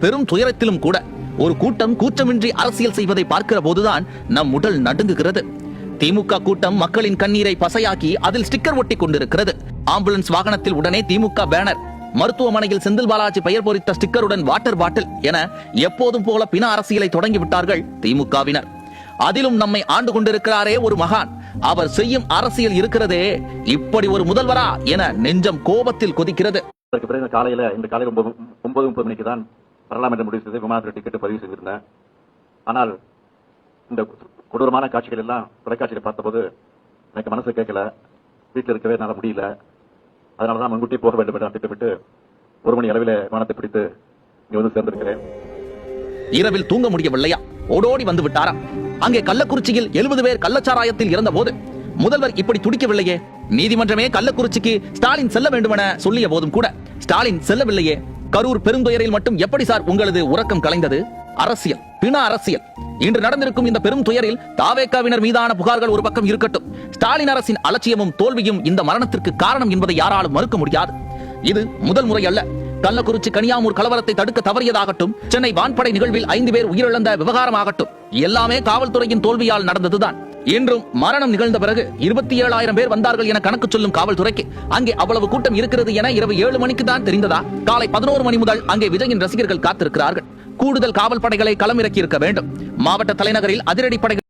பெரும் துயரத்திலும் கூட ஒரு கூட்டம் கூச்சமின்றி அரசியல் செய்வதை பார்க்கிற போதுதான் நம் உடல் நடுங்குகிறது. திமுக கூட்டம் மக்களின் கண்ணீரை பசையாக்கி அதில் ஸ்டிக்கர் ஒட்டி கொண்டிருக்கிறது. ஆம்புலன்ஸ் வாகனத்தில் உடனே திமுக பேனர், மருத்துவமனையில் செந்தில் பாலாஜி பெயர் பொறித்த ஸ்டிக்கருடன் வாட்டர் பாட்டில் என எப்போதும் போல பின அரசியலை தொடங்கி விட்டார்கள் திமுகவினர். அதிலும் நம்மை ஆண்டு கொண்டிருக்கிறாரே ஒரு மகான், அவர் செய்யும் அரசியல் இருக்கிறதே, இப்படி ஒரு முதல்வரா என நெஞ்சம் கோபத்தில் கொதிக்கிறது. அதற்கு பிறகு காலையில 9:30 மணிக்கு தான் வரலாம் என்று முடிவு செய்து விமானத்தில் டிக்கெட் பதிவு செய்திருந்தேன். ஆனால் இந்த கொடூரமான காட்சிகள் எல்லாம் தொலைக்காட்சியில் பார்த்தபோது எனக்கு மனசு கேட்கல, வீட்டில் இருக்கவே என்னால் முடியல. அதனாலதான் முன்கூட்டி போக வேண்டும் என்று திட்டமிட்டு 1 மணி அளவில் விமானத்தை பிடித்து இங்க வந்து சேர்ந்திருக்கிறேன். இரவில் தூங்க முடியவில்லையா, ஓடோடி வந்து விட்டாராம். அங்கே கள்ளக்குறிச்சியில் 70 பேர் கள்ளச்சாராயத்தில் இறந்த போது முதல்வர் இப்படி துடிக்கவில்லையே. நீதிமன்றமே கள்ளக்குறிச்சிக்கு ஸ்டாலின் செல்ல வேண்டும் என சொல்லிய போதும் கூட ஸ்டாலின் செல்லவில்லையே. கரூர் பெருந்துயரில் மட்டும் எப்படி சார் உங்களது உறக்கம் கலைந்தது? அரசியல், பிண அரசியல். இன்று நடந்திருக்கும் இந்த பெரும் துயரில் தாவேகாவினர் மீதான புகார்கள் ஒரு பக்கம் இருக்கட்டும், ஸ்டாலின் அரசின் அலட்சியமும் தோல்வியும் இந்த மரணத்திற்கு காரணம் என்பதை யாராலும் மறுக்க முடியாது. இது முதல் முறை அல்ல. கள்ளக்குறிச்சி கனியாமூர் கலவரத்தை தடுக்க தவறியதாகட்டும், சென்னை வான்படை நிகழ்வில் 5 பேர் உயிரிழந்த விவகாரமாகட்டும், எல்லாமே காவல்துறையின் தோல்வியால் நடந்ததுதான். இன்றும் மரணம் நிகழ்ந்த பிறகு 27,000 பேர் வந்தார்கள் என கணக்கு சொல்லும் காவல்துறைக்கு அங்கே அவ்வளவு கூட்டம் இருக்கிறது என இரவு 7 மணிக்கு தான் தெரிந்ததா? காலை 11 மணி முதல் அங்கே விஜயின் ரசிகர்கள் காத்திருக்கிறார்கள். கூடுதல் காவல் படைகளை களமிறக்கி இருக்க வேண்டும். மாவட்ட தலைநகரில் அதிரடி படைகள்